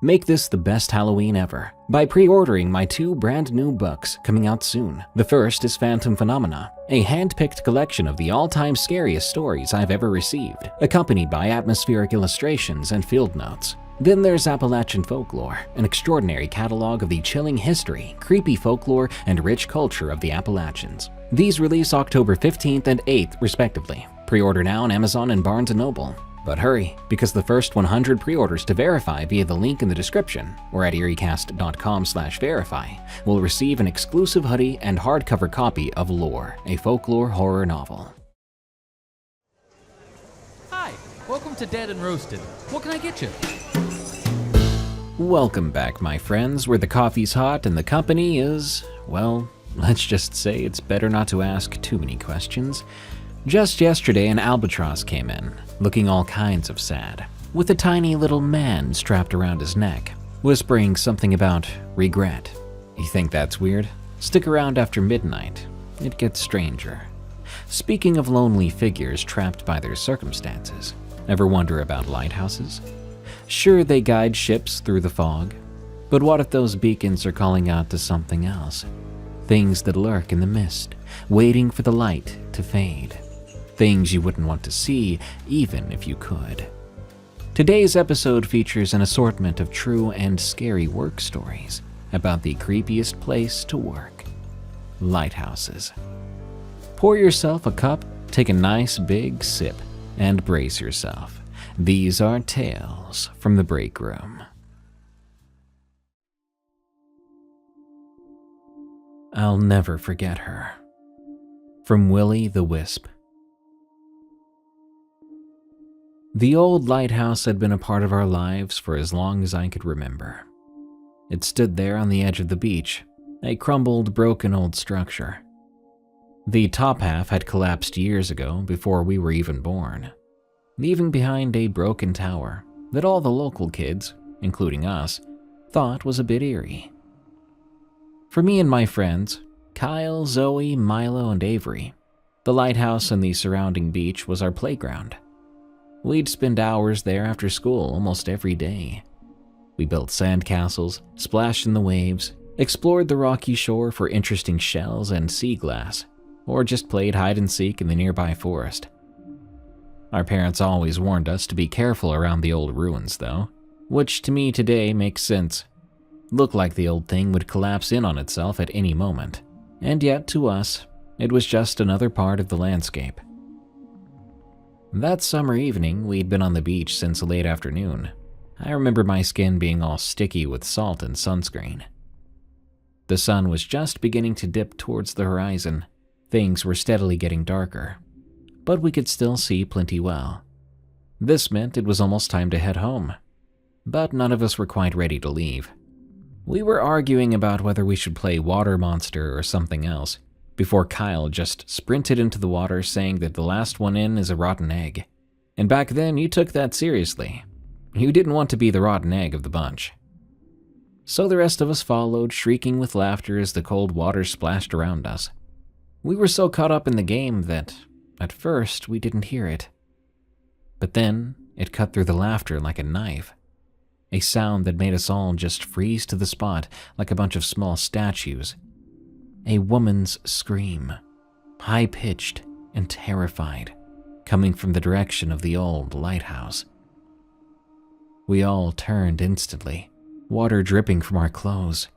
Make this the best Halloween ever by pre-ordering my 2 brand new books coming out soon. The first is Phantom Phenomena, a hand-picked collection of the all-time scariest stories I've ever received, accompanied by atmospheric illustrations and field notes. Then there's Appalachian Folklore, an extraordinary catalog of the chilling history, creepy folklore, and rich culture of the Appalachians. These release October 15th and 8th, respectively. Pre-order now on Amazon and Barnes & Noble. But hurry, because the first 100 pre-orders to verify via the link in the description or at eeriecast.com/verify will receive an exclusive hoodie and hardcover copy of Lore, a folklore horror novel. Hi, welcome to Dead and Roasted. What can I get you? Welcome back, my friends, where the coffee's hot and the company is, well, let's just say it's better not to ask too many questions. Just yesterday, an albatross came in, looking all kinds of sad, with a tiny little man strapped around his neck, whispering something about regret. You think that's weird? Stick around after midnight. It gets stranger. Speaking of lonely figures trapped by their circumstances, ever wonder about lighthouses? Sure, they guide ships through the fog, but what if those beacons are calling out to something else? Things that lurk in the mist, waiting for the light to fade. Things you wouldn't want to see, even if you could. Today's episode features an assortment of true and scary work stories about the creepiest place to work: lighthouses. Pour yourself a cup, take a nice big sip, and brace yourself. These are tales from the break room. I'll never forget her. From Willie the Wisp. The old lighthouse had been a part of our lives for as long as I could remember. It stood there on the edge of the beach, a crumbled, broken old structure. The top half had collapsed years ago before we were even born, leaving behind a broken tower that all the local kids, including us, thought was a bit eerie. For me and my friends, Kyle, Zoe, Milo, and Avery, the lighthouse and the surrounding beach was our playground. We'd spend hours there after school almost every day. We built sandcastles, splashed in the waves, explored the rocky shore for interesting shells and sea glass, or just played hide and seek in the nearby forest. Our parents always warned us to be careful around the old ruins though, which to me today makes sense. Looked like the old thing would collapse in on itself at any moment, and yet to us, it was just another part of the landscape. That summer evening, we'd been on the beach since late afternoon. I remember my skin being all sticky with salt and sunscreen. The sun was just beginning to dip towards the horizon. Things were steadily getting darker, but we could still see plenty well. This meant it was almost time to head home, but none of us were quite ready to leave. We were arguing about whether we should play Water Monster or something else, before Kyle just sprinted into the water saying that the last one in is a rotten egg. And back then, you took that seriously. You didn't want to be the rotten egg of the bunch. So the rest of us followed, shrieking with laughter as the cold water splashed around us. We were so caught up in the game that, at first, we didn't hear it. But then, it cut through the laughter like a knife. A sound that made us all just freeze to the spot like a bunch of small statues. A woman's scream, high-pitched and terrified, coming from the direction of the old lighthouse. We all turned instantly, water dripping from our clothes.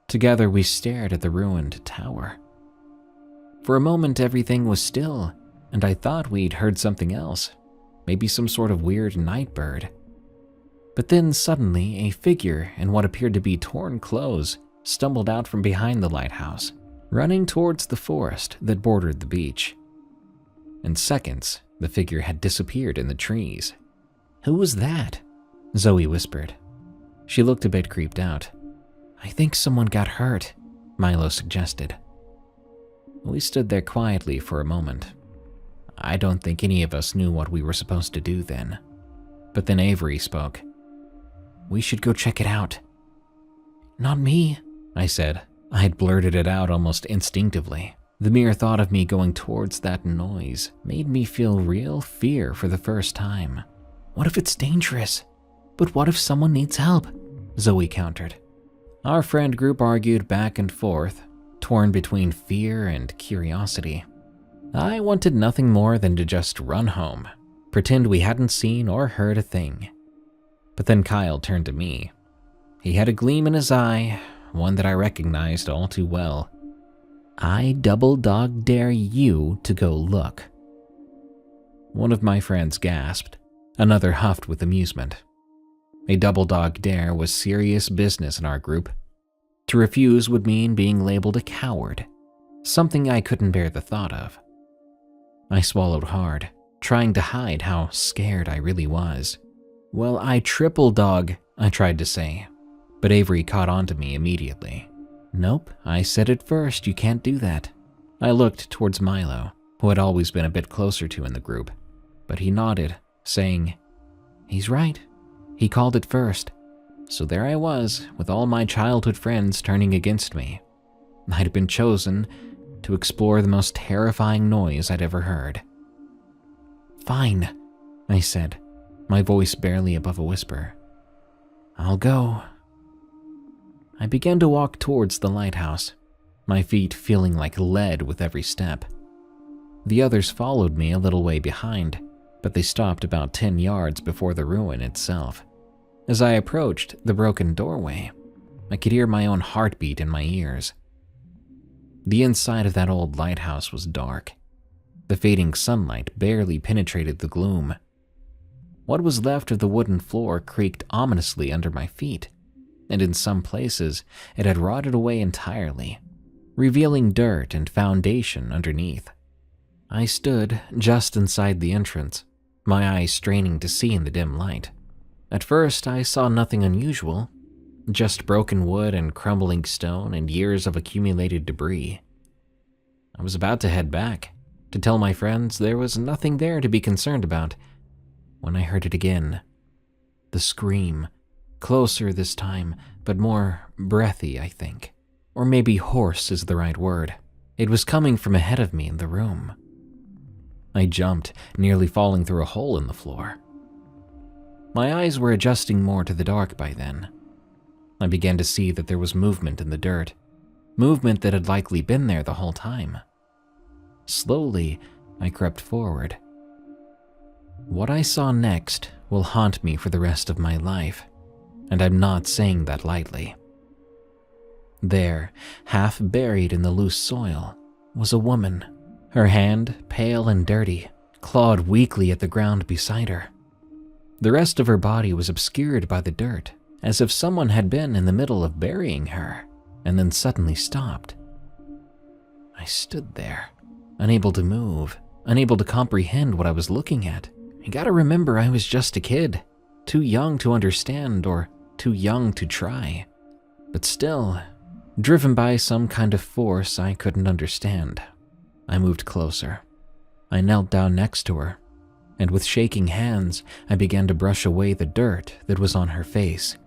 Together we stared at the ruined tower. For a moment everything was still, and I thought we'd heard something else, maybe some sort of weird night bird. But then suddenly a figure in what appeared to be torn clothes stumbled out from behind the lighthouse, running towards the forest that bordered the beach. In seconds, the figure had disappeared in the trees. "Who was that?" Zoe whispered. She looked a bit creeped out. "I think someone got hurt," Milo suggested. We stood there quietly for a moment. I don't think any of us knew what we were supposed to do then. But then Avery spoke. "We should go check it out." "Not me," I said. I had blurted it out almost instinctively. The mere thought of me going towards that noise made me feel real fear for the first time. What if it's dangerous? But what if someone needs help? Zoe countered. Our friend group argued back and forth, torn between fear and curiosity. I wanted nothing more than to just run home, pretend we hadn't seen or heard a thing. But then Kyle turned to me. He had a gleam in his eye, one that I recognized all too well. I double dog dare you to go look. One of my friends gasped, another huffed with amusement. A double dog dare was serious business in our group. To refuse would mean being labeled a coward, something I couldn't bear the thought of. I swallowed hard, trying to hide how scared I really was. Well, I triple dog, I tried to say, but Avery caught on to me immediately. Nope, I said it first, you can't do that. I looked towards Milo, who had always been a bit closer to in the group, but he nodded, saying, he's right. He called it first. So there I was, with all my childhood friends turning against me. I'd been chosen to explore the most terrifying noise I'd ever heard. Fine, I said, my voice barely above a whisper. I'll go. I began to walk towards the lighthouse, my feet feeling like lead with every step. The others followed me a little way behind, but they stopped about 10 yards before the ruin itself. As I approached the broken doorway, I could hear my own heartbeat in my ears. The inside of that old lighthouse was dark. The fading sunlight barely penetrated the gloom. What was left of the wooden floor creaked ominously under my feet, and in some places it had rotted away entirely, revealing dirt and foundation underneath. I stood just inside the entrance, my eyes straining to see in the dim light. At first, I saw nothing unusual, just broken wood and crumbling stone and years of accumulated debris. I was about to head back, to tell my friends there was nothing there to be concerned about, when I heard it again. The scream, closer this time, but more breathy, I think. Or maybe hoarse is the right word. It was coming from ahead of me in the room. I jumped, nearly falling through a hole in the floor. My eyes were adjusting more to the dark by then. I began to see that there was movement in the dirt, movement that had likely been there the whole time. Slowly, I crept forward. What I saw next will haunt me for the rest of my life, and I'm not saying that lightly. There, half buried in the loose soil, was a woman, her hand pale and dirty, clawed weakly at the ground beside her. The rest of her body was obscured by the dirt, as if someone had been in the middle of burying her, and then suddenly stopped. I stood there, unable to move, unable to comprehend what I was looking at. You gotta remember I was just a kid, too young to understand or too young to try. But still, driven by some kind of force I couldn't understand, I moved closer. I knelt down next to her, and with shaking hands, I began to brush away the dirt that was on her face.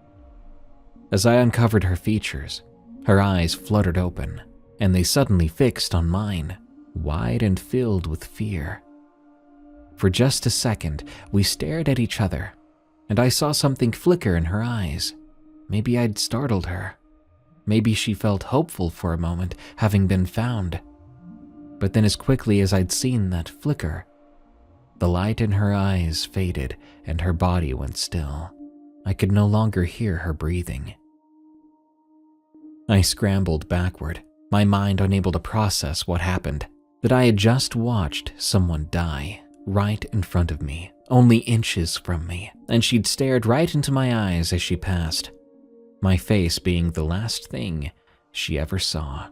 As I uncovered her features, her eyes fluttered open, and they suddenly fixed on mine, wide and filled with fear. For just a second, we stared at each other, and I saw something flicker in her eyes. Maybe I'd startled her. Maybe she felt hopeful for a moment, having been found. But then as quickly as I'd seen that flicker, the light in her eyes faded and her body went still. I could no longer hear her breathing. I scrambled backward, my mind unable to process what happened, that I had just watched someone die right in front of me, only inches from me, and she'd stared right into my eyes as she passed, my face being the last thing she ever saw.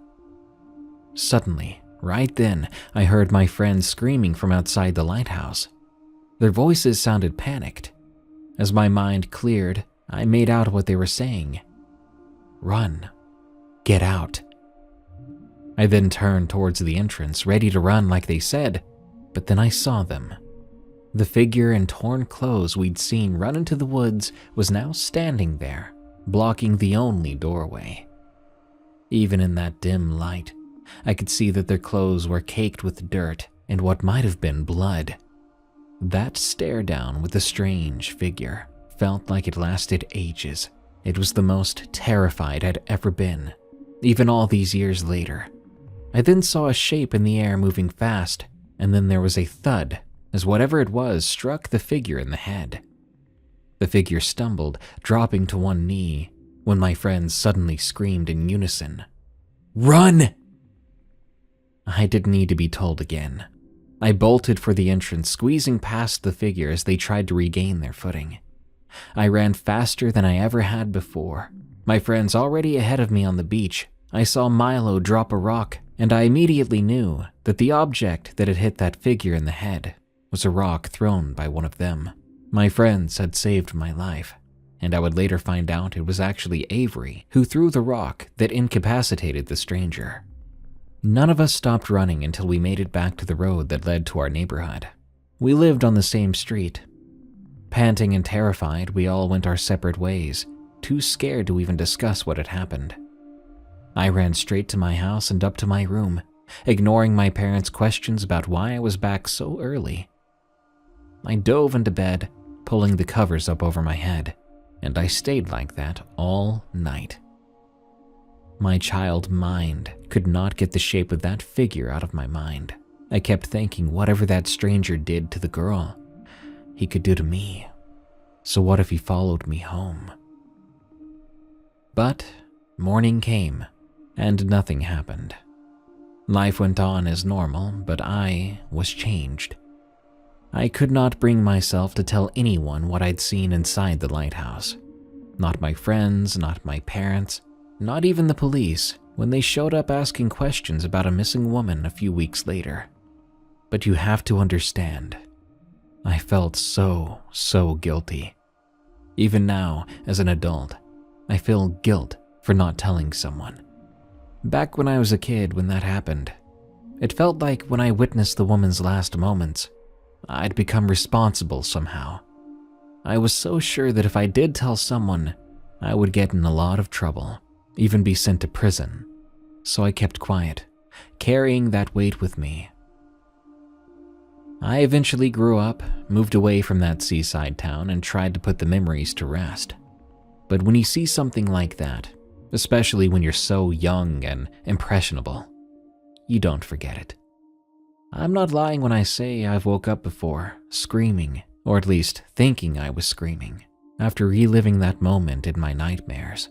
Suddenly, right then, I heard my friends screaming from outside the lighthouse. Their voices sounded panicked. As my mind cleared, I made out what they were saying. Run. Get out. I then turned towards the entrance, ready to run like they said, but then I saw them. The figure in torn clothes we'd seen run into the woods was now standing there, blocking the only doorway. Even in that dim light, I could see that their clothes were caked with dirt and what might have been blood. That stare down with the strange figure felt like it lasted ages, It was the most terrified I'd ever been, even all these years later. I then saw a shape in the air moving fast, and then there was a thud as whatever it was struck the figure in the head. The figure stumbled, dropping to one knee, when my friends suddenly screamed in unison, "Run!" I didn't need to be told again. I bolted for the entrance, squeezing past the figure as they tried to regain their footing. I ran faster than I ever had before. My friends already ahead of me on the beach. I saw Milo drop a rock, and I immediately knew that the object that had hit that figure in the head was a rock thrown by one of them. My friends had saved my life, and I would later find out it was actually Avery who threw the rock that incapacitated the stranger. None of us stopped running until we made it back to the road that led to our neighborhood. We lived on the same street. Panting and terrified, we all went our separate ways, too scared to even discuss what had happened. I ran straight to my house and up to my room, ignoring my parents' questions about why I was back so early. I dove into bed, pulling the covers up over my head, and I stayed like that all night. My child mind could not get the shape of that figure out of my mind. I kept thinking whatever that stranger did to the girl, he could do to me. So what if he followed me home? But morning came, and nothing happened. Life went on as normal, but I was changed. I could not bring myself to tell anyone what I'd seen inside the lighthouse. Not my friends, not my parents, not even the police, when they showed up asking questions about a missing woman a few weeks later. But you have to understand, I felt so guilty. Even now, as an adult, I feel guilt for not telling someone. Back when I was a kid when that happened, it felt like when I witnessed the woman's last moments, I'd become responsible somehow. I was so sure that if I did tell someone, I would get in a lot of trouble, even be sent to prison. So I kept quiet, carrying that weight with me. I eventually grew up, moved away from that seaside town, and tried to put the memories to rest. But when you see something like that, especially when you're so young and impressionable, you don't forget it. I'm not lying when I say I've woke up before, screaming, or at least thinking I was screaming, after reliving that moment in my nightmares.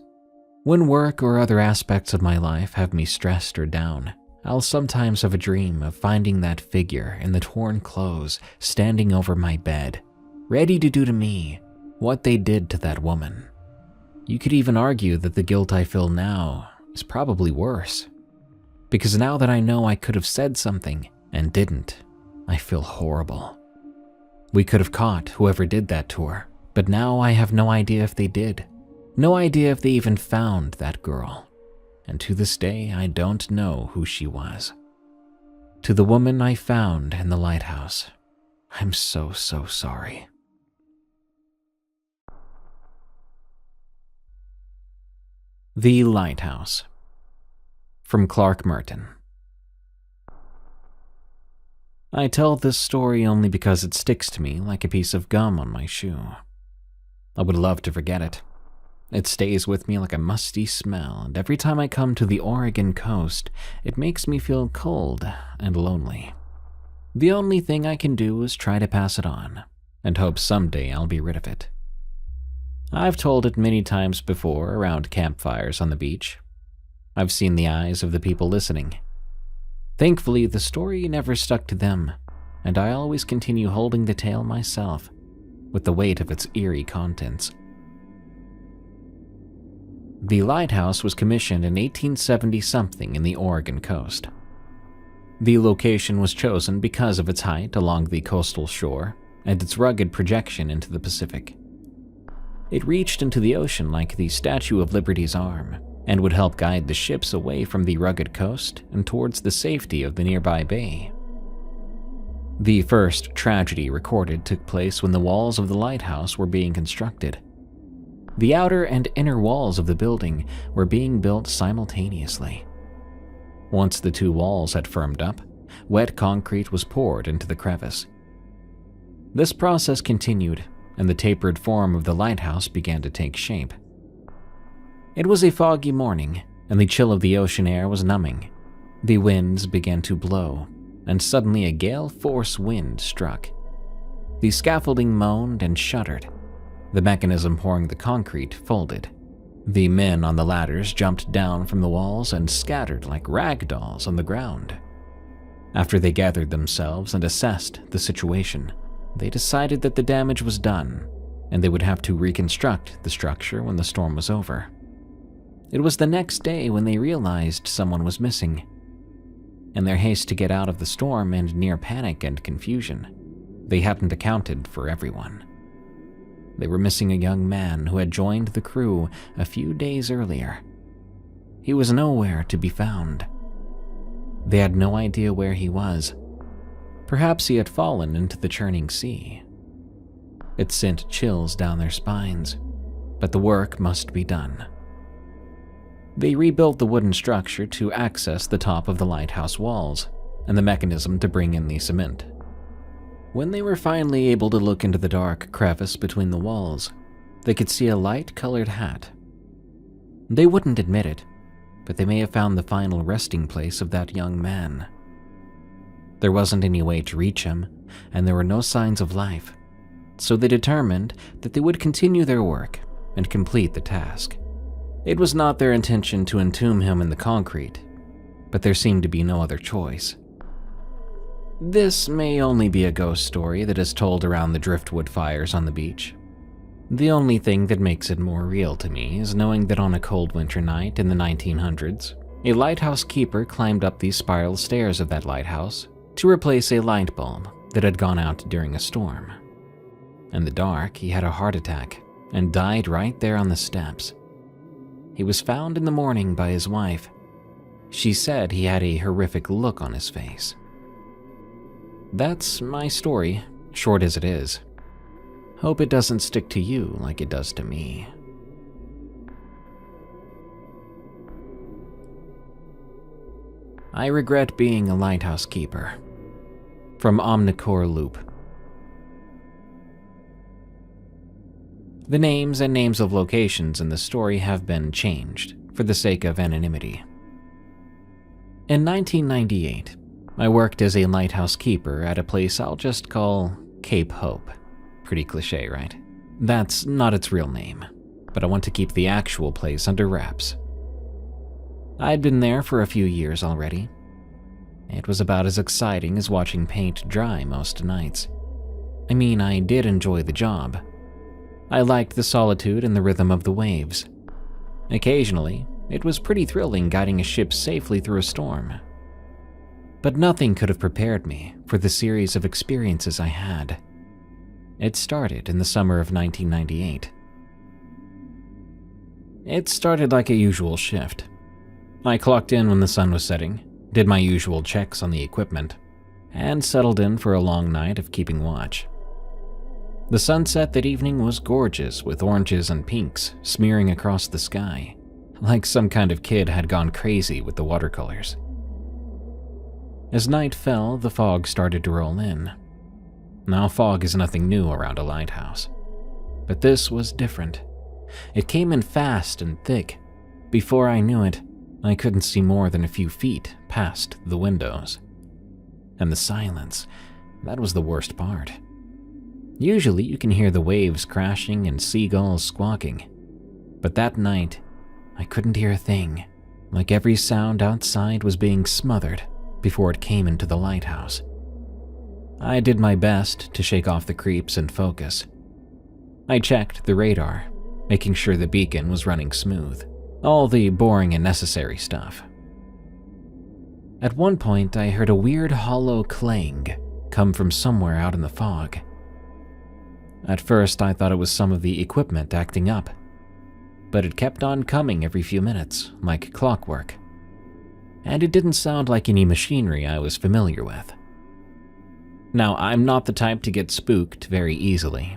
When work or other aspects of my life have me stressed or down, I'll sometimes have a dream of finding that figure in the torn clothes standing over my bed, ready to do to me what they did to that woman. You could even argue that the guilt I feel now is probably worse, because now that I know I could have said something and didn't, I feel horrible. We could have caught whoever did that to her, but now I have no idea if they did. No idea if they even found that girl. And to this day, I don't know who she was. To the woman I found in the lighthouse, I'm so sorry. The Lighthouse, from Clark Merton. I tell this story only because it sticks to me like a piece of gum on my shoe. I would love to forget it. It stays with me like a musty smell, and every time I come to the Oregon coast, it makes me feel cold and lonely. The only thing I can do is try to pass it on, and hope someday I'll be rid of it. I've told it many times before around campfires on the beach. I've seen the eyes of the people listening. Thankfully, the story never stuck to them, and I always continue holding the tale myself, with the weight of its eerie contents. The lighthouse was commissioned in 1870-something in the Oregon coast. The location was chosen because of its height along the coastal shore and its rugged projection into the Pacific. It reached into the ocean like the Statue of Liberty's arm and would help guide the ships away from the rugged coast and towards the safety of the nearby bay. The first tragedy recorded took place when the walls of the lighthouse were being constructed. The outer and inner walls of the building were being built simultaneously. Once the two walls had firmed up, wet concrete was poured into the crevice. This process continued, and the tapered form of the lighthouse began to take shape. It was a foggy morning, and the chill of the ocean air was numbing. The winds began to blow, and suddenly a gale force wind struck. The scaffolding moaned and shuddered. The mechanism pouring the concrete folded. The men on the ladders jumped down from the walls and scattered like rag dolls on the ground. After they gathered themselves and assessed the situation, they decided that the damage was done, and they would have to reconstruct the structure when the storm was over. It was the next day when they realized someone was missing. In their haste to get out of the storm and near panic and confusion, they hadn't accounted for everyone. They were missing a young man who had joined the crew a few days earlier. He was nowhere to be found. They had no idea where he was. Perhaps he had fallen into the churning sea. It sent chills down their spines, but the work must be done. They rebuilt the wooden structure to access the top of the lighthouse walls and the mechanism to bring in the cement. When they were finally able to look into the dark crevice between the walls, they could see a light-colored hat. They wouldn't admit it, but they may have found the final resting place of that young man. There wasn't any way to reach him, and there were no signs of life, so they determined that they would continue their work and complete the task. It was not their intention to entomb him in the concrete, but there seemed to be no other choice. This may only be a ghost story that is told around the driftwood fires on the beach. The only thing that makes it more real to me is knowing that on a cold winter night in the 1900s, a lighthouse keeper climbed up the spiral stairs of that lighthouse to replace a light bulb that had gone out during a storm. In the dark, he had a heart attack and died right there on the steps. He was found in the morning by his wife. She said he had a horrific look on his face. That's my story, short as it is. Hope it doesn't stick to you like it does to me. I regret being a lighthouse keeper. From Omnicore Loop. The names and names of locations in the story have been changed for the sake of anonymity. In 1998, I worked as a lighthouse keeper at a place I'll just call Cape Hope. Pretty cliche, right? That's not its real name, but I want to keep the actual place under wraps. I'd been there for a few years already. It was about as exciting as watching paint dry most nights. I mean, I did enjoy the job. I liked the solitude and the rhythm of the waves. Occasionally, it was pretty thrilling guiding a ship safely through a storm. But nothing could have prepared me for the series of experiences I had. It started in the summer of 1998. It started like a usual shift. I clocked in when the sun was setting, did my usual checks on the equipment, and settled in for a long night of keeping watch. The sunset that evening was gorgeous, with oranges and pinks smearing across the sky, like some kind of kid had gone crazy with the watercolors. As night fell, the fog started to roll in. Now, fog is nothing new around a lighthouse, but this was different. It came in fast and thick. Before I knew it, I couldn't see more than a few feet past the windows. And the silence, that was the worst part. Usually you can hear the waves crashing and seagulls squawking, but that night, I couldn't hear a thing, like every sound outside was being smothered before it came into the lighthouse. I did my best to shake off the creeps and focus. I checked the radar, making sure the beacon was running smooth, all the boring and necessary stuff. At one point, I heard a weird hollow clang come from somewhere out in the fog. At first, I thought it was some of the equipment acting up, but it kept on coming every few minutes, like clockwork. And it didn't sound like any machinery I was familiar with. Now, I'm not the type to get spooked very easily,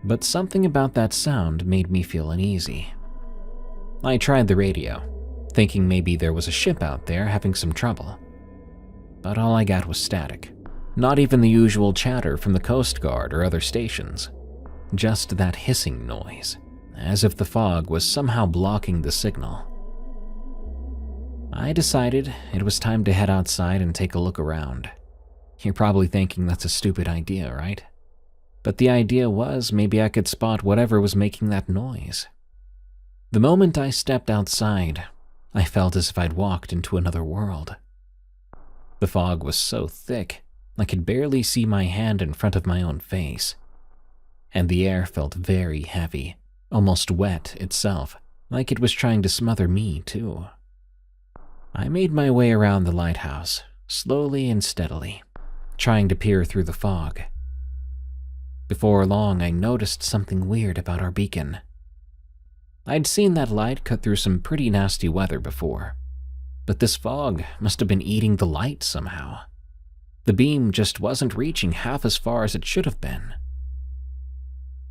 but something about that sound made me feel uneasy. I tried the radio, thinking maybe there was a ship out there having some trouble. But all I got was static. Not even the usual chatter from the Coast Guard or other stations. Just that hissing noise. as if the fog was somehow blocking the signal. I decided it was time to head outside and take a look around. You're probably thinking that's a stupid idea, right? But the idea was maybe I could spot whatever was making that noise. The moment I stepped outside, I felt as if I'd walked into another world. The fog was so thick, I could barely see my hand in front of my own face. And the air felt very heavy, almost wet itself, like it was trying to smother me too. I made my way around the lighthouse, slowly and steadily, trying to peer through the fog. Before long, I noticed something weird about our beacon. I'd seen that light cut through some pretty nasty weather before, but this fog must have been eating the light somehow. The beam just wasn't reaching half as far as it should have been.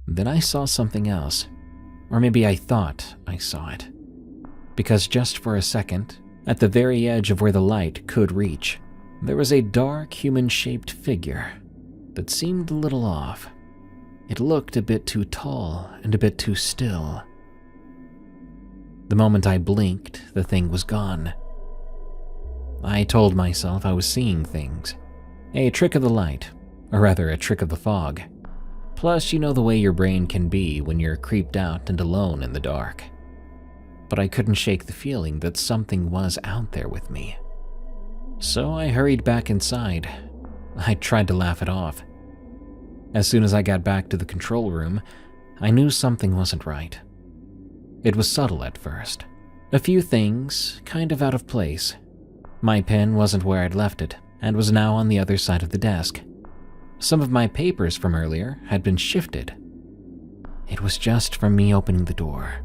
Then I saw something else, or maybe I thought I saw it, because just for a second, at the very edge of where the light could reach, there was a dark human-shaped figure that seemed a little off. It looked a bit too tall and a bit too still. The moment I blinked, the thing was gone. I told myself I was seeing things. A trick of the light, or rather a trick of the fog. Plus, you know the way your brain can be when you're creeped out and alone in the dark. But I couldn't shake the feeling that something was out there with me. So I hurried back inside. I tried to laugh it off. As soon as I got back to the control room, I knew something wasn't right. It was subtle at first. A few things kind of out of place. My pen wasn't where I'd left it, and was now on the other side of the desk. Some of my papers from earlier had been shifted. It was just from me opening the door.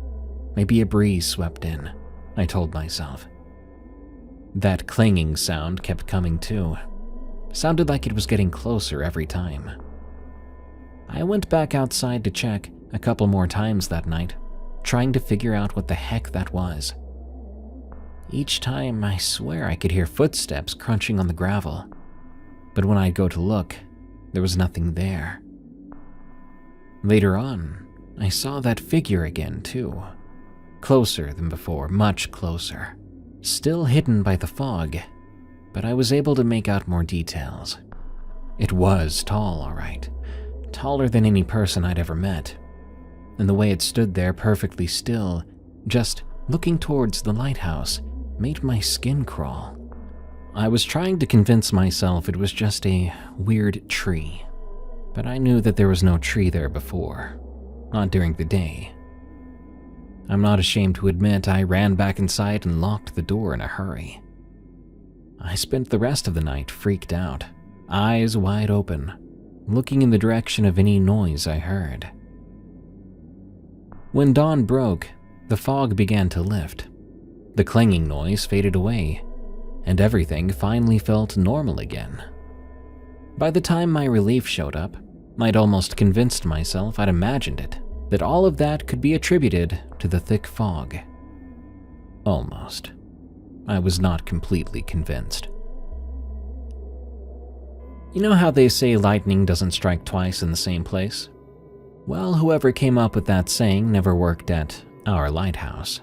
Maybe a breeze swept in, I told myself. That clanging sound kept coming too. Sounded like it was getting closer every time. I went back outside to check a couple more times that night, trying to figure out what the heck that was. Each time, I swear I could hear footsteps crunching on the gravel, but when I'd go to look, there was nothing there. Later on, I saw that figure again too. Closer than before, much closer. Still hidden by the fog, but I was able to make out more details. It was tall, all right. Taller than any person I'd ever met. And the way it stood there perfectly still, just looking towards the lighthouse, made my skin crawl. I was trying to convince myself it was just a weird tree, but I knew that there was no tree there before, not during the day. I'm not ashamed to admit I ran back inside and locked the door in a hurry. I spent the rest of the night freaked out, eyes wide open, looking in the direction of any noise I heard. When dawn broke, the fog began to lift. The clanging noise faded away, and everything finally felt normal again. By the time my relief showed up, I'd almost convinced myself I'd imagined it, that all of that could be attributed to the thick fog. Almost. I was not completely convinced. You know how they say lightning doesn't strike twice in the same place? Well, whoever came up with that saying never worked at our lighthouse.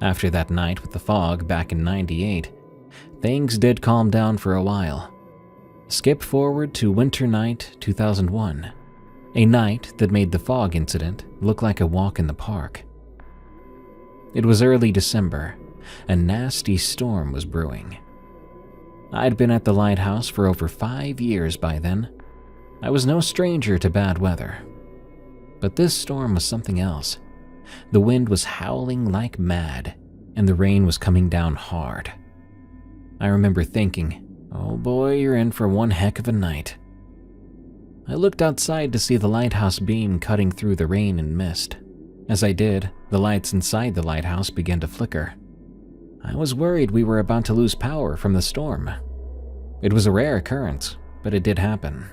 After that night with the fog back in '98, things did calm down for a while. Skip forward to winter night 2001, a night that made the fog incident look like a walk in the park. It was early December. A nasty storm was brewing. I'd been at the lighthouse for over 5 years by then. I was no stranger to bad weather. But this storm was something else. The wind was howling like mad, and the rain was coming down hard. I remember thinking, oh boy, you're in for one heck of a night. I looked outside to see the lighthouse beam cutting through the rain and mist. As I did, the lights inside the lighthouse began to flicker. I was worried we were about to lose power from the storm. It was a rare occurrence, but it did happen.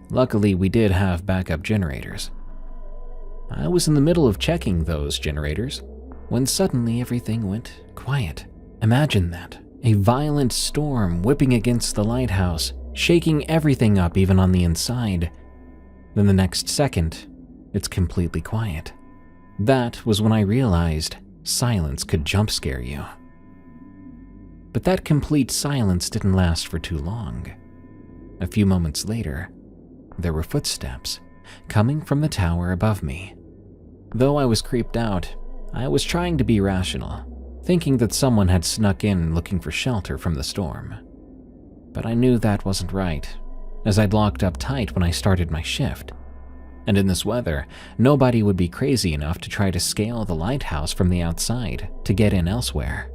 Luckily, we did have backup generators. I was in the middle of checking those generators when suddenly everything went quiet. Imagine that. A violent storm whipping against the lighthouse, shaking everything up even on the inside. Then the next second, it's completely quiet. That was when I realized silence could jump scare you. But that complete silence didn't last for too long. A few moments later, there were footsteps coming from the tower above me. Though I was creeped out, I was trying to be rational, thinking that someone had snuck in looking for shelter from the storm. But I knew that wasn't right, as I'd locked up tight when I started my shift. And in this weather, nobody would be crazy enough to try to scale the lighthouse from the outside to get in elsewhere.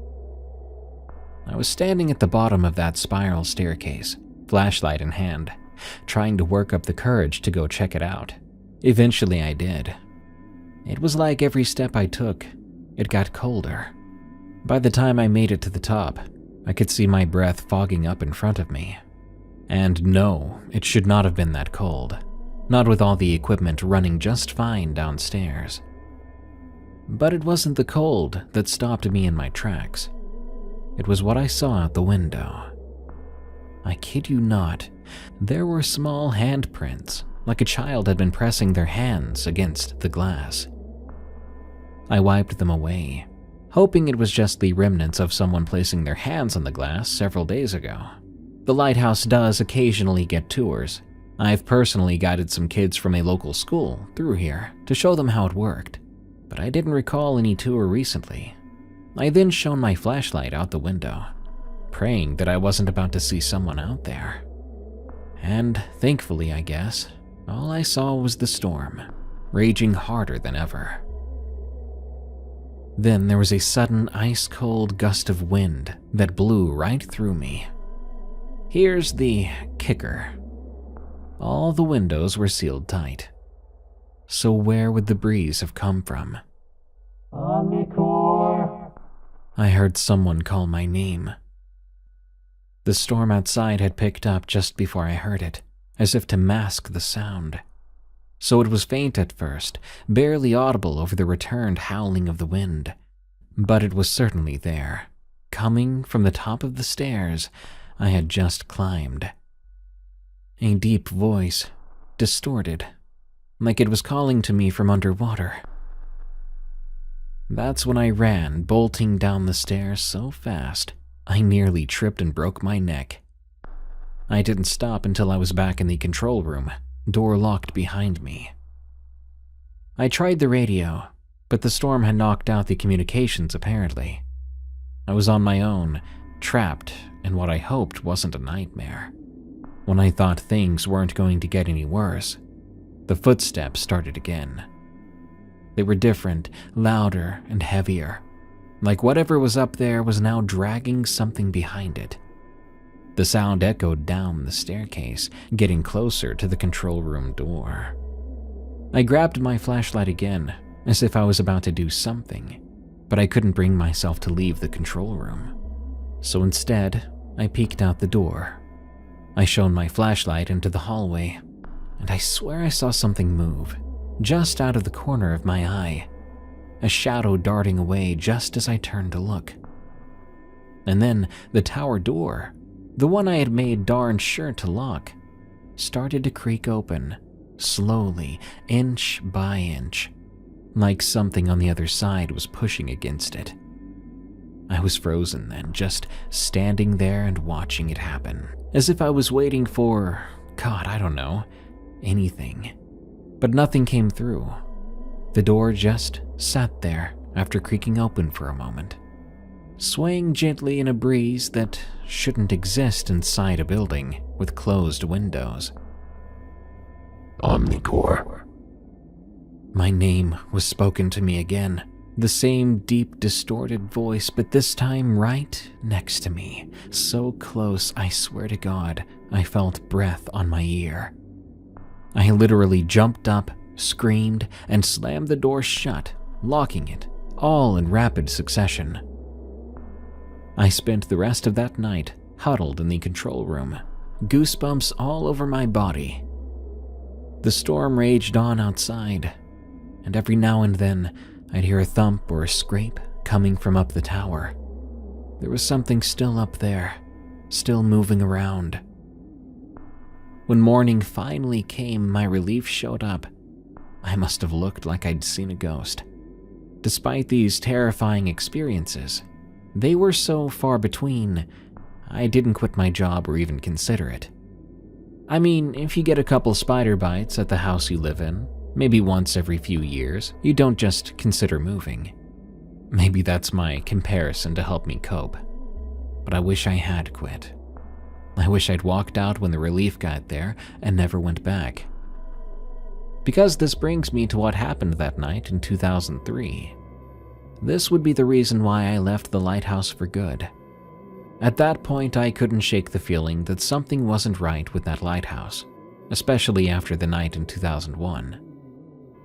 I was standing at the bottom of that spiral staircase, flashlight in hand, trying to work up the courage to go check it out. Eventually I did. It was like every step I took, it got colder. By the time I made it to the top, I could see my breath fogging up in front of me. And no, it should not have been that cold. Not with all the equipment running just fine downstairs. But it wasn't the cold that stopped me in my tracks. It was what I saw out the window. I kid you not, there were small handprints, like a child had been pressing their hands against the glass. I wiped them away, hoping it was just the remnants of someone placing their hands on the glass several days ago. The lighthouse does occasionally get tours. I've personally guided some kids from a local school through here to show them how it worked, but I didn't recall any tour recently. I then shone my flashlight out the window, praying that I wasn't about to see someone out there. And thankfully, I guess, all I saw was the storm, raging harder than ever. Then there was a sudden ice-cold gust of wind that blew right through me. Here's the kicker. All the windows were sealed tight. So where would the breeze have come from? Omnicore! I heard someone call my name. The storm outside had picked up just before I heard it, as if to mask the sound. So it was faint at first, barely audible over the returned howling of the wind. But it was certainly there, coming from the top of the stairs I had just climbed. A deep voice, distorted, like it was calling to me from underwater. That's when I ran, bolting down the stairs so fast, I nearly tripped and broke my neck. I didn't stop until I was back in the control room, door locked behind me. I tried the radio, but the storm had knocked out the communications apparently. I was on my own, trapped in what I hoped wasn't a nightmare. When I thought things weren't going to get any worse, the footsteps started again. They were different, louder, and heavier, like whatever was up there was now dragging something behind it. The sound echoed down the staircase, getting closer to the control room door. I grabbed my flashlight again, as if I was about to do something, but I couldn't bring myself to leave the control room. So instead, I peeked out the door. I shone my flashlight into the hallway, and I swear I saw something move, just out of the corner of my eye, a shadow darting away just as I turned to look. And then the tower door, the one I had made darn sure to lock, started to creak open, slowly, inch by inch, like something on the other side was pushing against it. I was frozen then, just standing there and watching it happen, as if I was waiting for, God, I don't know, anything. But nothing came through. The door just sat there after creaking open for a moment, swaying gently in a breeze that shouldn't exist inside a building with closed windows. Omnicore. My name was spoken to me again, the same deep, distorted voice, but this time right next to me, so close I swear to God I felt breath on my ear. I literally jumped up, screamed, and slammed the door shut, locking it, all in rapid succession. I spent the rest of that night huddled in the control room, goosebumps all over my body. The storm raged on outside, and every now and then I'd hear a thump or a scrape coming from up the tower. There was something still up there, still moving around. When morning finally came, my relief showed up. I must have looked like I'd seen a ghost. Despite these terrifying experiences, they were so far between, I didn't quit my job or even consider it. I mean, if you get a couple spider bites at the house you live in, maybe once every few years, you don't just consider moving. Maybe that's my comparison to help me cope. But I wish I had quit. I wish I'd walked out when the relief got there and never went back. Because this brings me to what happened that night in 2003. This would be the reason why I left the lighthouse for good. At that point, I couldn't shake the feeling that something wasn't right with that lighthouse, especially after the night in 2001.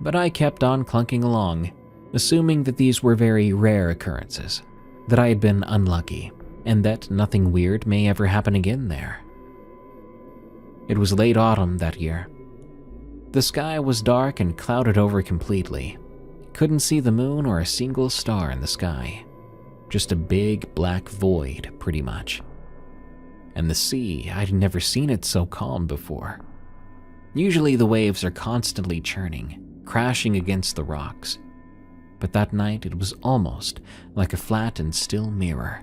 But I kept on clunking along, assuming that these were very rare occurrences, that I had been unlucky, and that nothing weird may ever happen again there. It was late autumn that year. The sky was dark and clouded over completely. Couldn't see the moon or a single star in the sky. Just a big black void, pretty much. And the sea, I'd never seen it so calm before. Usually the waves are constantly churning, crashing against the rocks. But that night it was almost like a flat and still mirror.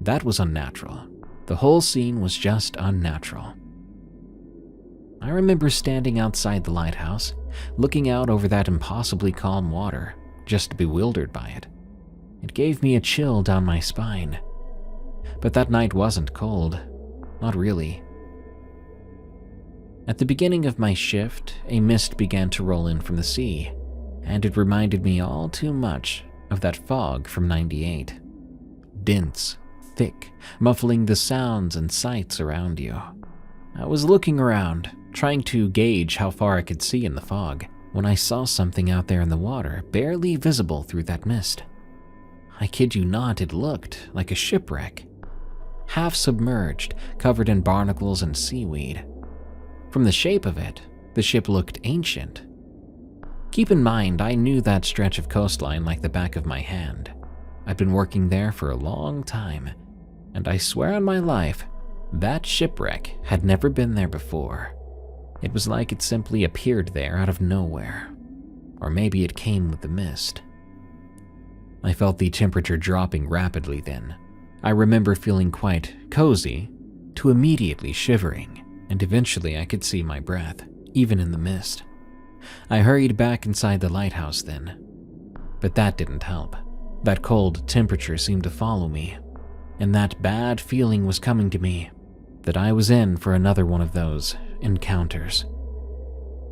That was unnatural. The whole scene was just unnatural. I remember standing outside the lighthouse, looking out over that impossibly calm water, just bewildered by it. It gave me a chill down my spine. But that night wasn't cold. Not really. At the beginning of my shift, a mist began to roll in from the sea, and it reminded me all too much of that fog from '98. Dense, thick, muffling the sounds and sights around you. I was looking around, trying to gauge how far I could see in the fog, when I saw something out there in the water, barely visible through that mist. I kid you not, it looked like a shipwreck. Half submerged, covered in barnacles and seaweed. From the shape of it, the ship looked ancient. Keep in mind, I knew that stretch of coastline like the back of my hand. I'd been working there for a long time, and I swear on my life, that shipwreck had never been there before. It was like it simply appeared there out of nowhere. Or maybe it came with the mist. I felt the temperature dropping rapidly then. I remember feeling quite cozy, to immediately shivering, and eventually I could see my breath, even in the mist. I hurried back inside the lighthouse then. But that didn't help. That cold temperature seemed to follow me, and that bad feeling was coming to me, that I was in for another one of those encounters.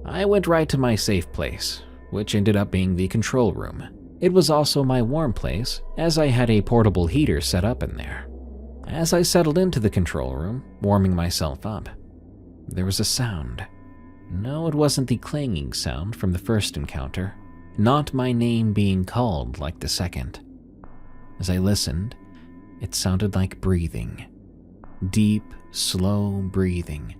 I went right to my safe place, which ended up being the control room. It was also my warm place, as I had a portable heater set up in there. As I settled into the control room, warming myself up, there was a sound. No, it wasn't the clanging sound from the first encounter, not my name being called like the second. As I listened, it sounded like breathing. Deep, slow breathing,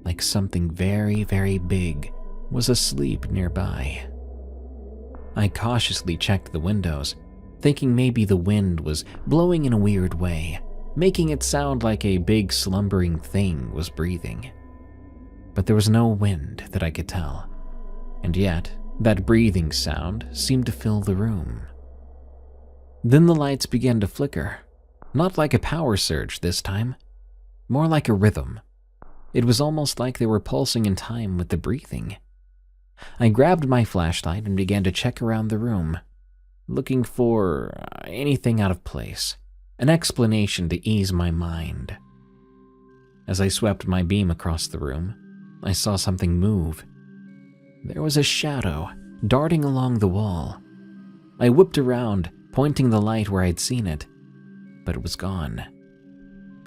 like something very, very big was asleep nearby. I cautiously checked the windows, thinking maybe the wind was blowing in a weird way, making it sound like a big slumbering thing was breathing. But there was no wind that I could tell, and yet that breathing sound seemed to fill the room. Then the lights began to flicker, not like a power surge this time, more like a rhythm. It was almost like they were pulsing in time with the breathing. I grabbed my flashlight and began to check around the room, looking for anything out of place, an explanation to ease my mind. As I swept my beam across the room, I saw something move. There was a shadow darting along the wall. I whipped around, pointing the light where I'd seen it, but it was gone.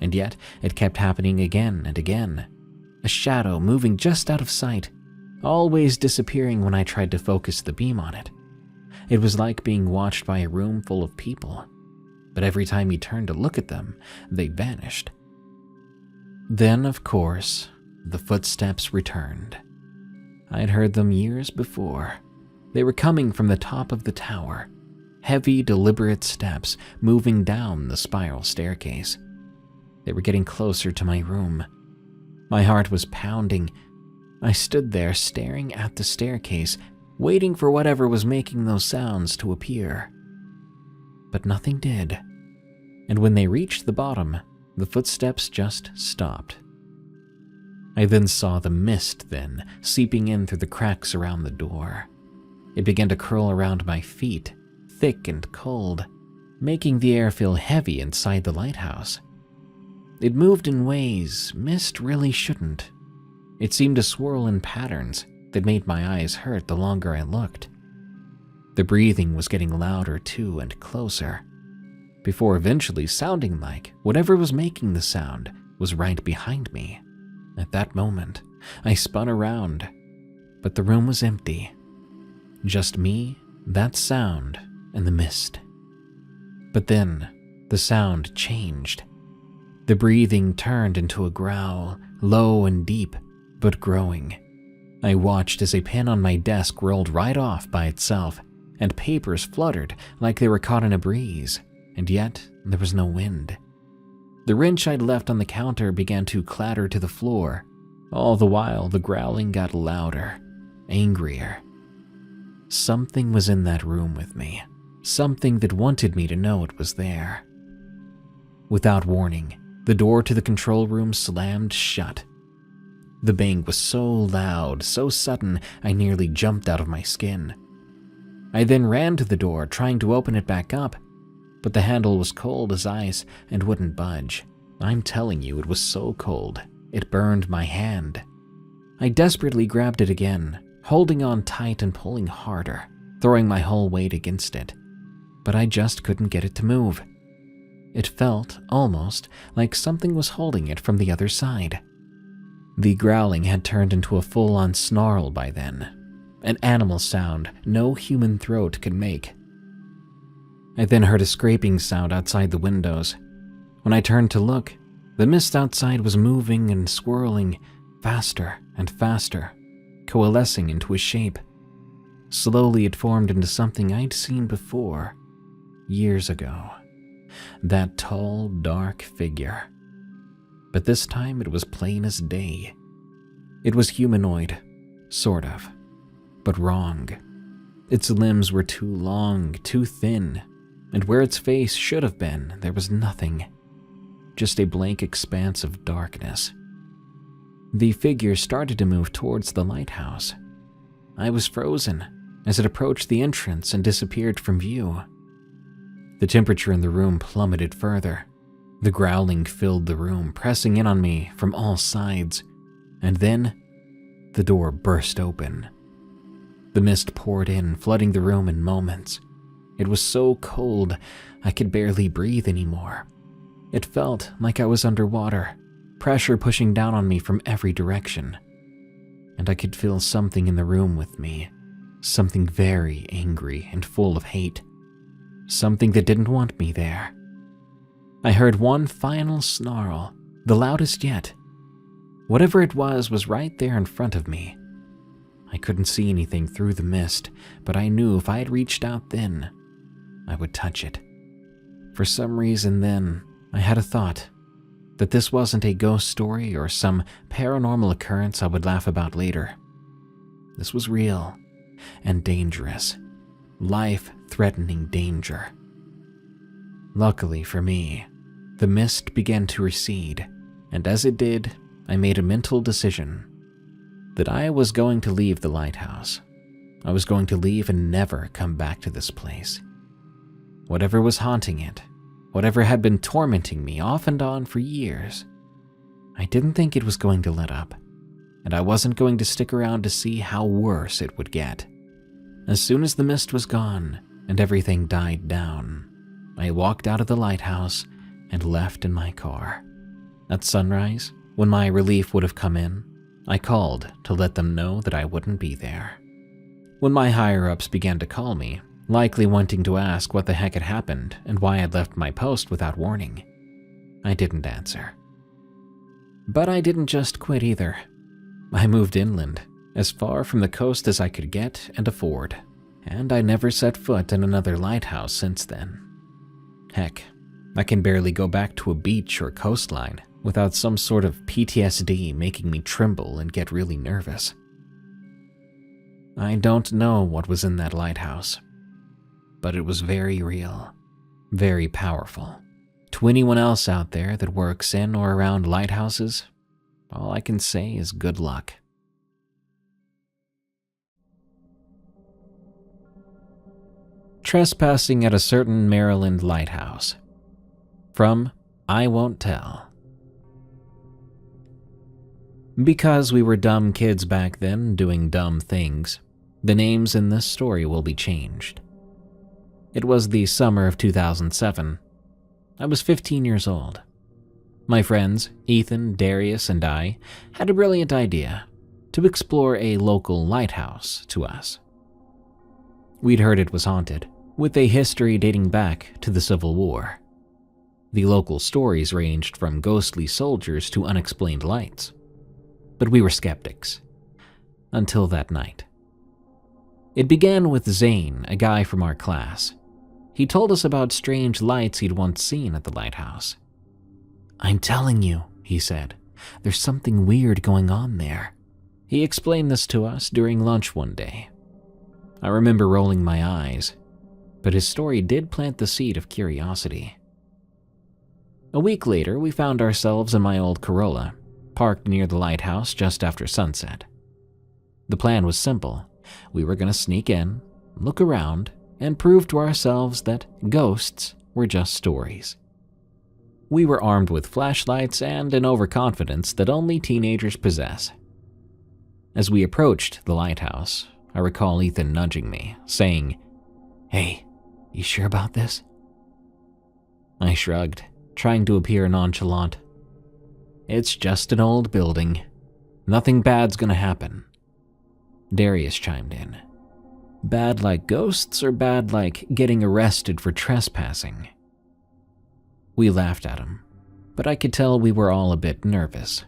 And yet, it kept happening again and again. A shadow moving just out of sight, always disappearing when I tried to focus the beam on it. It was like being watched by a room full of people, but every time you turned to look at them, they vanished. Then, of course, the footsteps returned. I'd heard them years before. They were coming from the top of the tower, heavy, deliberate steps moving down the spiral staircase. They were getting closer to my room. My heart was pounding. I stood there staring at the staircase, waiting for whatever was making those sounds to appear. But nothing did, and when they reached the bottom, the footsteps just stopped. I then saw the mist seeping in through the cracks around the door. It began to curl around my feet, thick and cold, making the air feel heavy inside the lighthouse. It moved in ways mist really shouldn't. It seemed to swirl in patterns that made my eyes hurt the longer I looked. The breathing was getting louder too and closer, before eventually sounding like whatever was making the sound was right behind me. At that moment, I spun around, but the room was empty. Just me, that sound, and the mist. But then, the sound changed. The breathing turned into a growl, low and deep, but growing. I watched as a pen on my desk rolled right off by itself, and papers fluttered like they were caught in a breeze, and yet there was no wind. The wrench I'd left on the counter began to clatter to the floor. All the while, the growling got louder, angrier. Something was in that room with me, something that wanted me to know it was there. Without warning, the door to the control room slammed shut. The bang was so loud, so sudden, I nearly jumped out of my skin. I then ran to the door, trying to open it back up, but the handle was cold as ice and wouldn't budge. I'm telling you, it was so cold, it burned my hand. I desperately grabbed it again, holding on tight and pulling harder, throwing my whole weight against it, but I just couldn't get it to move. It felt, almost, like something was holding it from the other side. The growling had turned into a full-on snarl by then, an animal sound no human throat could make. I then heard a scraping sound outside the windows. When I turned to look, the mist outside was moving and swirling faster and faster, coalescing into a shape. Slowly it formed into something I'd seen before, years ago. That tall, dark figure. But this time it was plain as day. It was humanoid, sort of, but wrong. Its limbs were too long, too thin, and where its face should have been, there was nothing. Just a blank expanse of darkness. The figure started to move towards the lighthouse. I was frozen as it approached the entrance and disappeared from view. The temperature in the room plummeted further. The growling filled the room, pressing in on me from all sides, and then the door burst open. The mist poured in, flooding the room in moments. It was so cold, I could barely breathe anymore. It felt like I was underwater, pressure pushing down on me from every direction. And I could feel something in the room with me, something very angry and full of hate, something that didn't want me there. I heard one final snarl, the loudest yet. Whatever it was right there in front of me. I couldn't see anything through the mist, but I knew if I had reached out then, I would touch it. For some reason then, I had a thought that this wasn't a ghost story or some paranormal occurrence I would laugh about later. This was real and dangerous, life-threatening danger. Luckily for me, the mist began to recede, and as it did, I made a mental decision that I was going to leave the lighthouse. I was going to leave and never come back to this place. Whatever was haunting it, whatever had been tormenting me off and on for years, I didn't think it was going to let up, and I wasn't going to stick around to see how worse it would get. As soon as the mist was gone and everything died down, I walked out of the lighthouse and left in my car. At sunrise, when my relief would have come in, I called to let them know that I wouldn't be there. When my higher-ups began to call me, likely wanting to ask what the heck had happened and why I'd left my post without warning, I didn't answer. But I didn't just quit either. I moved inland, as far from the coast as I could get and afford, and I never set foot in another lighthouse since then. Heck, I can barely go back to a beach or coastline without some sort of PTSD making me tremble and get really nervous. I don't know what was in that lighthouse, but it was very real, very powerful. To anyone else out there that works in or around lighthouses, all I can say is good luck. Trespassing at a certain Maryland lighthouse. From I Won't Tell. Because we were dumb kids back then doing dumb things, the names in this story will be changed. It was the summer of 2007. I was 15 years old. My friends, Ethan, Darius, and I had a brilliant idea to explore a local lighthouse to us. We'd heard it was haunted, with a history dating back to the Civil War. The local stories ranged from ghostly soldiers to unexplained lights. But we were skeptics. Until that night. It began with Zane, a guy from our class. He told us about strange lights he'd once seen at the lighthouse. "I'm telling you," he said, "there's something weird going on there." He explained this to us during lunch one day. I remember rolling my eyes, but his story did plant the seed of curiosity. A week later, we found ourselves in my old Corolla, parked near the lighthouse just after sunset. The plan was simple. We were going to sneak in, look around, and prove to ourselves that ghosts were just stories. We were armed with flashlights and an overconfidence that only teenagers possess. As we approached the lighthouse, I recall Ethan nudging me, saying, "Hey, you sure about this?" I shrugged, trying to appear nonchalant. "It's just an old building. Nothing bad's gonna happen." Darius chimed in. "Bad like ghosts or bad like getting arrested for trespassing?" We laughed at him, but I could tell we were all a bit nervous,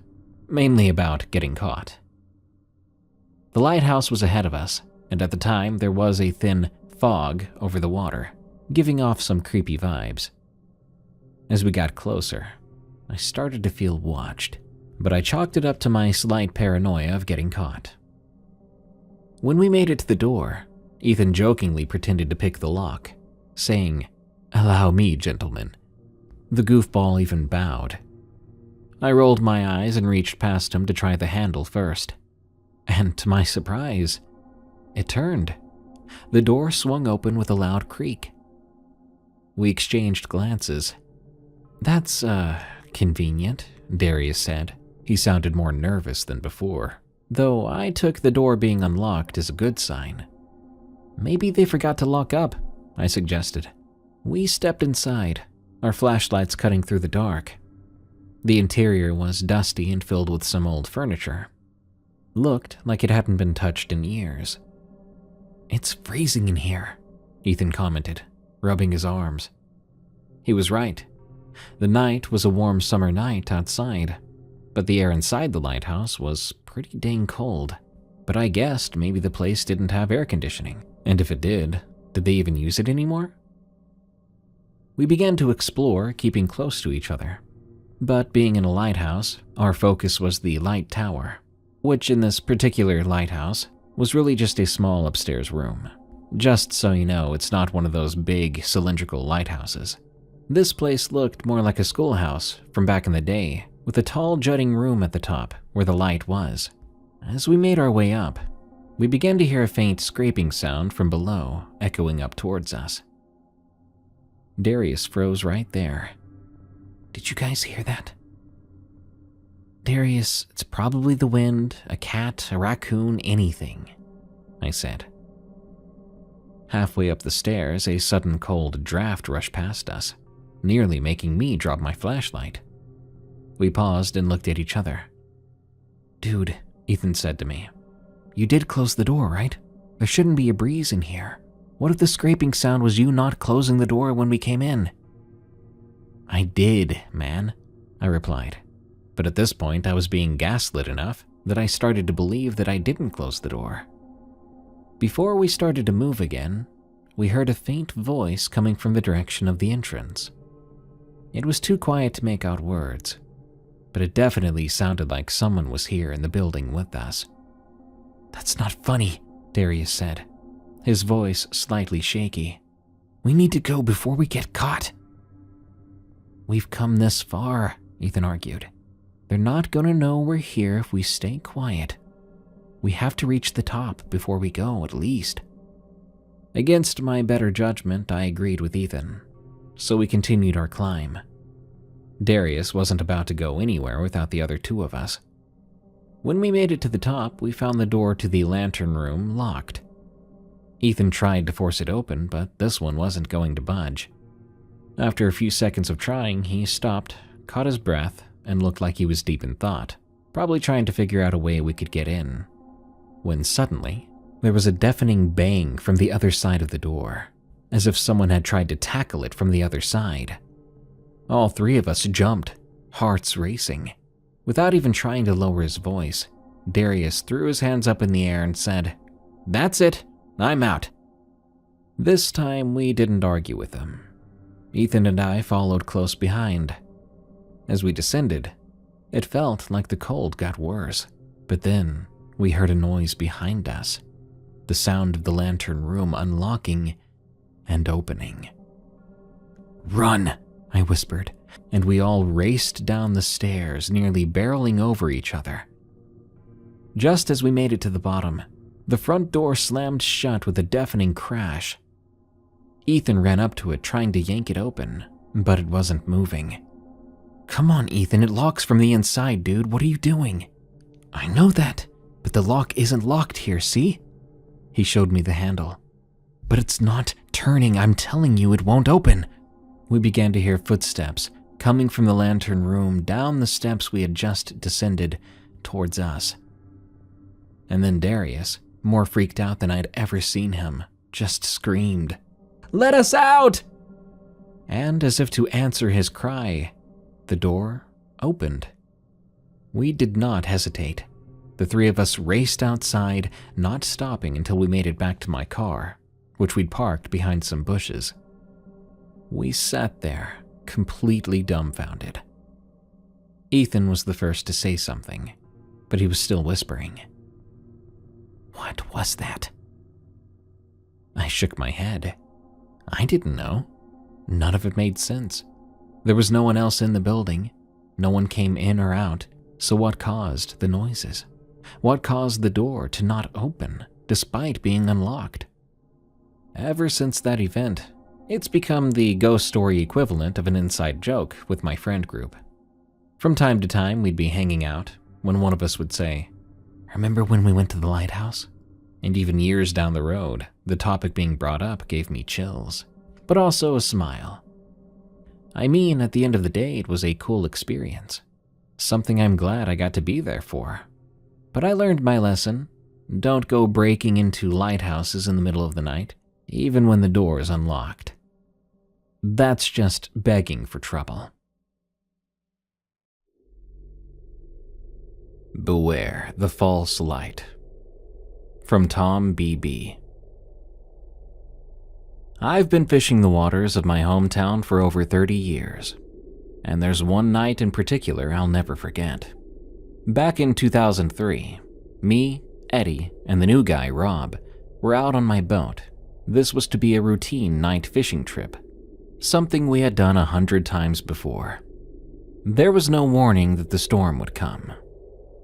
mainly about getting caught. The lighthouse was ahead of us, and at the time there was a thin fog over the water, giving off some creepy vibes. As we got closer, I started to feel watched, but I chalked it up to my slight paranoia of getting caught. When we made it to the door, Ethan jokingly pretended to pick the lock, saying, "Allow me, gentlemen." The goofball even bowed. I rolled my eyes and reached past him to try the handle first. And to my surprise, it turned. The door swung open with a loud creak. We exchanged glances. "That's, convenient," Darius said. He sounded more nervous than before, though I took the door being unlocked as a good sign. "Maybe they forgot to lock up," I suggested. We stepped inside, our flashlights cutting through the dark. The interior was dusty and filled with some old furniture. Looked like it hadn't been touched in years. "It's freezing in here," Ethan commented, rubbing his arms. He was right. The night was a warm summer night outside, but the air inside the lighthouse was pretty dang cold. But I guessed maybe the place didn't have air conditioning, and if it did they even use it anymore? We began to explore, keeping close to each other. But being in a lighthouse, our focus was the light tower, which in this particular lighthouse was really just a small upstairs room. Just so you know, it's not one of those big cylindrical lighthouses. This place looked more like a schoolhouse from back in the day, with a tall jutting room at the top where the light was. As we made our way up, we began to hear a faint scraping sound from below, echoing up towards us. Darius froze right there. "Did you guys hear that?" "Darius, it's probably the wind, a cat, a raccoon, anything," I said. Halfway up the stairs, a sudden cold draft rushed past us, nearly making me drop my flashlight. We paused and looked at each other. "Dude," Ethan said to me, "you did close the door, right? There shouldn't be a breeze in here. What if the scraping sound was you not closing the door when we came in?" "I did, man," I replied. But at this point, I was being gaslit enough that I started to believe that I didn't close the door. Before we started to move again, we heard a faint voice coming from the direction of the entrance. It was too quiet to make out words, but it definitely sounded like someone was here in the building with us. "That's not funny," Darius said, his voice slightly shaky. "We need to go before we get caught." "We've come this far," Ethan argued. "They're not gonna know we're here if we stay quiet. We have to reach the top before we go, at least." Against my better judgment, I agreed with Ethan, so we continued our climb. Darius wasn't about to go anywhere without the other two of us. When we made it to the top, we found the door to the lantern room locked. Ethan tried to force it open, but this one wasn't going to budge. After a few seconds of trying, he stopped, caught his breath, and looked like he was deep in thought, probably trying to figure out a way we could get in. When suddenly, there was a deafening bang from the other side of the door, as if someone had tried to tackle it from the other side. All three of us jumped, hearts racing. Without even trying to lower his voice, Darius threw his hands up in the air and said, "That's it, I'm out." This time we didn't argue with him. Ethan and I followed close behind. As we descended, it felt like the cold got worse, but then we heard a noise behind us, the sound of the lantern room unlocking and opening. "Run!" I whispered, and we all raced down the stairs, nearly barreling over each other. Just as we made it to the bottom, the front door slammed shut with a deafening crash. Ethan ran up to it, trying to yank it open, but it wasn't moving. "Come on, Ethan, it locks from the inside, dude. What are you doing?" "I know that, but the lock isn't locked here, see?" He showed me the handle. "But it's not turning, I'm telling you, it won't open." We began to hear footsteps coming from the lantern room down the steps we had just descended towards us. And then Darius, more freaked out than I'd ever seen him, just screamed, "Let us out!" And as if to answer his cry, the door opened. We did not hesitate. The three of us raced outside, not stopping until we made it back to my car, which we'd parked behind some bushes. We sat there, completely dumbfounded. Ethan was the first to say something, but he was still whispering. "What was that?" I shook my head. I didn't know. None of it made sense. There was no one else in the building. No one came in or out, so what caused the noises? What caused the door to not open, despite being unlocked? Ever since that event, it's become the ghost story equivalent of an inside joke with my friend group. From time to time, we'd be hanging out when one of us would say, "Remember when we went to the lighthouse?" And even years down the road, the topic being brought up gave me chills, but also a smile. I mean, at the end of the day, it was a cool experience. Something I'm glad I got to be there for. But I learned my lesson. Don't go breaking into lighthouses in the middle of the night, even when the door is unlocked. That's just begging for trouble. Beware the false light. From Tom B.B. I've been fishing the waters of my hometown for over 30 years, and there's one night in particular I'll never forget. Back in 2003, me, Eddie, and the new guy, Rob, were out on my boat. This was to be a routine night fishing trip, something we had done 100 times before. There was no warning that the storm would come.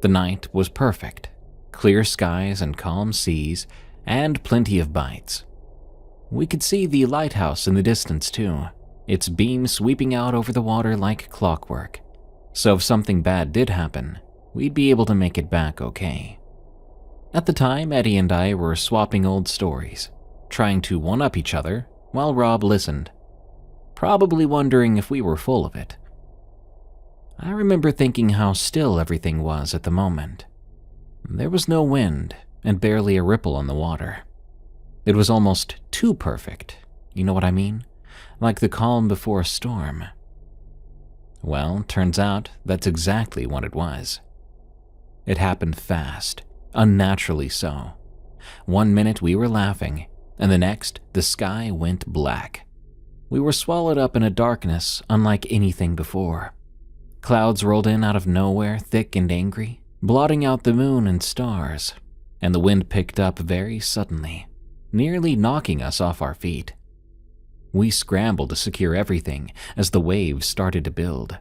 The night was perfect, clear skies and calm seas, and plenty of bites. We could see the lighthouse in the distance too, its beam sweeping out over the water like clockwork. So if something bad did happen, we'd be able to make it back okay. At the time, Eddie and I were swapping old stories, trying to one-up each other while Rob listened, probably wondering if we were full of it. I remember thinking how still everything was at the moment. There was no wind and barely a ripple on the water. It was almost too perfect, you know what I mean? Like the calm before a storm. Well, turns out that's exactly what it was. It happened fast, unnaturally so. One minute we were laughing, and the next the sky went black. We were swallowed up in a darkness unlike anything before. Clouds rolled in out of nowhere, thick and angry, blotting out the moon and stars. and the wind picked up very suddenly, nearly knocking us off our feet. We scrambled to secure everything as the waves started to build.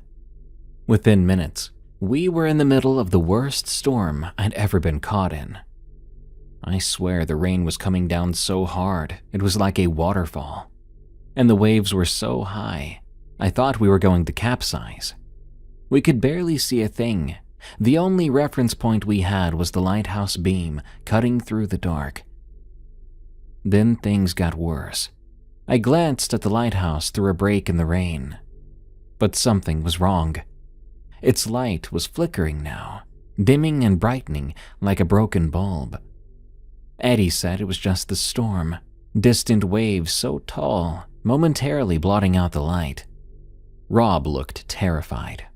Within minutes, we were in the middle of the worst storm I'd ever been caught in. I swear the rain was coming down so hard it was like a waterfall, and the waves were so high I thought we were going to capsize. We could barely see a thing. The only reference point we had was the lighthouse beam cutting through the dark. Then things got worse. I glanced at the lighthouse through a break in the rain, but something was wrong. Its light was flickering now, dimming and brightening like a broken bulb. Eddie said it was just the storm, distant waves so tall, momentarily blotting out the light. Rob looked terrified.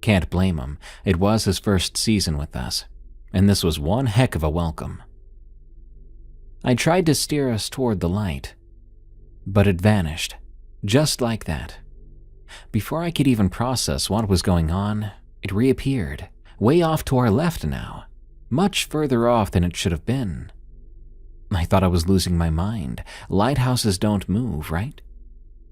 Can't blame him, it was his first season with us, and this was one heck of a welcome. I tried to steer us toward the light, but it vanished, just like that. Before I could even process what was going on, it reappeared, way off to our left now, much further off than it should have been. I thought I was losing my mind. Lighthouses don't move, right?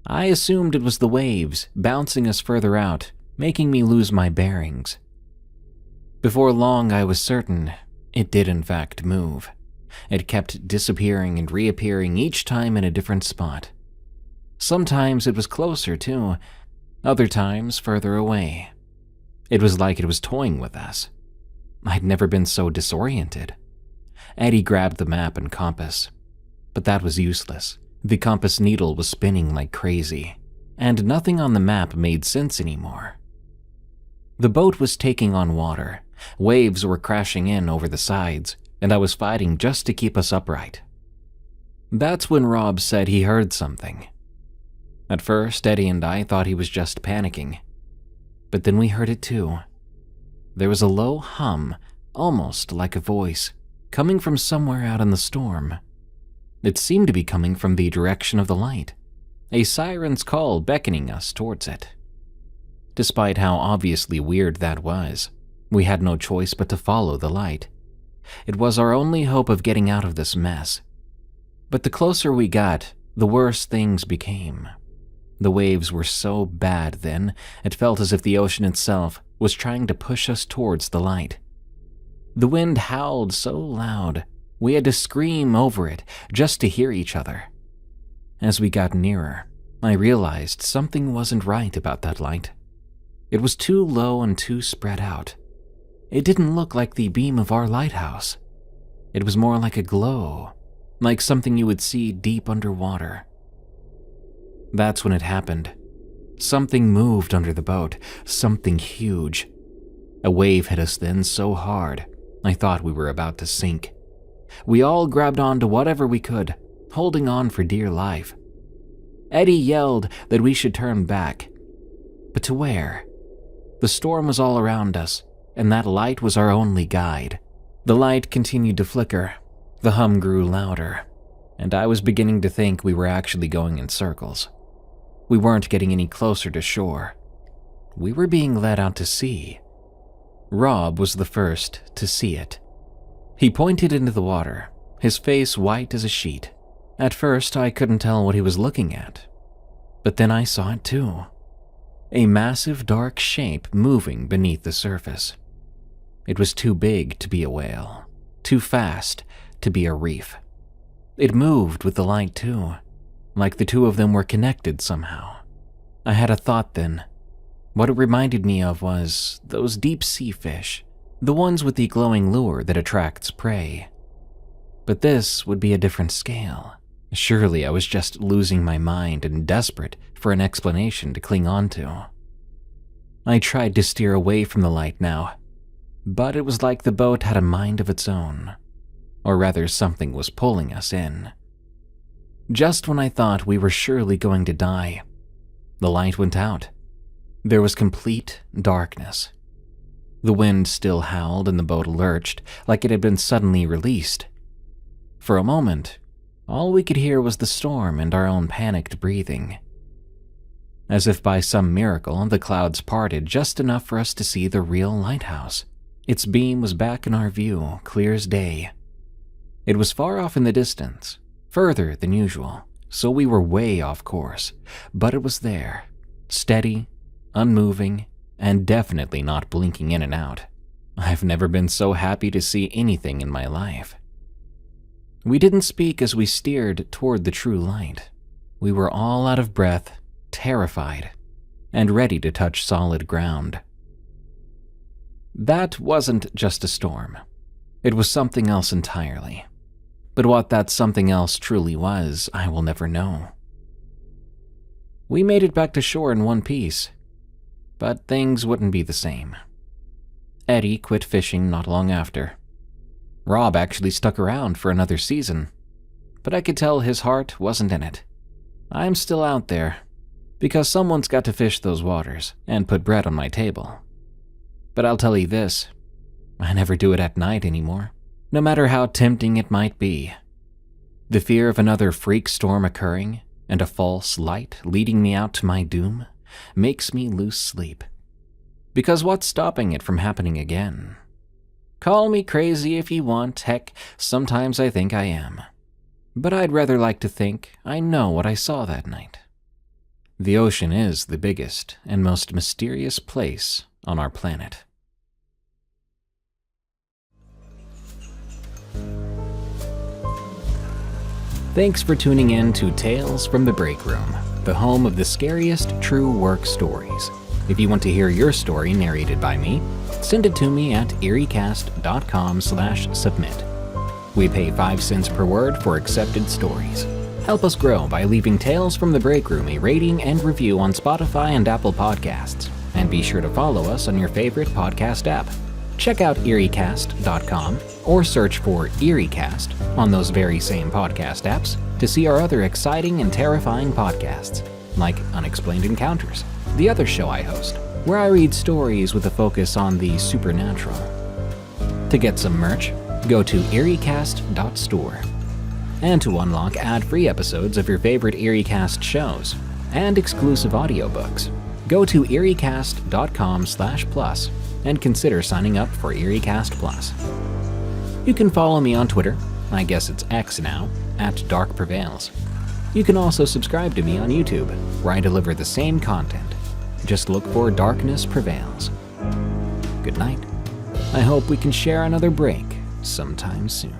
I assumed it was the waves bouncing us further out, making me lose my bearings. Before long, I was certain it did in fact move. It kept disappearing and reappearing each time in a different spot. Sometimes it was closer too, other times further away. It was like it was toying with us. I'd never been so disoriented. Eddie grabbed the map and compass, but that was useless. The compass needle was spinning like crazy, and nothing on the map made sense anymore. The boat was taking on water. Waves were crashing in over the sides, and I was fighting just to keep us upright. That's when Rob said he heard something. At first, Eddie and I thought he was just panicking, but then we heard it too. There was a low hum, almost like a voice, coming from somewhere out in the storm. It seemed to be coming from the direction of the light, a siren's call beckoning us towards it. Despite how obviously weird that was, we had no choice but to follow the light. It was our only hope of getting out of this mess. But the closer we got, the worse things became. The waves were so bad then, it felt as if the ocean itself was trying to push us towards the light. The wind howled so loud, we had to scream over it just to hear each other. As we got nearer, I realized something wasn't right about that light. It was too low and too spread out. It didn't look like the beam of our lighthouse. It was more like a glow, like something you would see deep underwater. That's when it happened. Something moved under the boat, something huge. A wave hit us then so hard, I thought we were about to sink. We all grabbed onto whatever we could, holding on for dear life. Eddie yelled that we should turn back. But to where? The storm was all around us, and that light was our only guide. The light continued to flicker, the hum grew louder, and I was beginning to think we were actually going in circles. We weren't getting any closer to shore. We were being led out to sea. Rob was the first to see it. He pointed into the water, his face white as a sheet. At first, I couldn't tell what he was looking at, but then I saw it too. A massive dark shape moving beneath the surface. It was too big to be a whale, too fast to be a reef. It moved with the light too, like the two of them were connected somehow. I had a thought then. What it reminded me of was those deep sea fish, the ones with the glowing lure that attracts prey. But this would be a different scale. Surely I was just losing my mind and desperate for an explanation to cling on to. I tried to steer away from the light now, but it was like the boat had a mind of its own, or rather something was pulling us in. Just when I thought we were surely going to die, the light went out. There was complete darkness. The wind still howled and the boat lurched like it had been suddenly released. For a moment, all we could hear was the storm and our own panicked breathing. As if by some miracle, the clouds parted just enough for us to see the real lighthouse. Its beam was back in our view, clear as day. It was far off in the distance, further than usual, so we were way off course, but it was there, steady, unmoving, and definitely not blinking in and out. I've never been so happy to see anything in my life. We didn't speak as we steered toward the true light. We were all out of breath, terrified, and ready to touch solid ground. That wasn't just a storm. It was something else entirely. But what that something else truly was, I will never know. We made it back to shore in one piece, but things wouldn't be the same. Eddie quit fishing not long after. Rob actually stuck around for another season, but I could tell his heart wasn't in it. I'm still out there, because someone's got to fish those waters and put bread on my table. But I'll tell you this, I never do it at night anymore, no matter how tempting it might be. The fear of another freak storm occurring and a false light leading me out to my doom makes me lose sleep. Because what's stopping it from happening again? Call me crazy if you want, heck, sometimes I think I am. But I'd rather like to think I know what I saw that night. The ocean is the biggest and most mysterious place on our planet. Thanks for tuning in to Tales from the Break Room, the home of the scariest true work stories. If you want to hear your story narrated by me, send it to me at eeriecast.com/submit. We pay 5 cents per word for accepted stories. Help us grow by leaving Tales from the Break Room a rating and review on Spotify and Apple Podcasts, and be sure to follow us on your favorite podcast app. Check out eeriecast.com or search for eeriecast on those very same podcast apps to see our other exciting and terrifying podcasts, like Unexplained Encounters, the other show I host, where I read stories with a focus on the supernatural. To get some merch, go to eeriecast.store. And to unlock ad-free episodes of your favorite EerieCast shows and exclusive audiobooks, go to eeriecast.com/plus and consider signing up for EerieCast Plus. You can follow me on Twitter, I guess it's X now, at Dark Prevails. You can also subscribe to me on YouTube, where I deliver the same content. Just look for Darkness Prevails. Good night. I hope we can share another break sometime soon.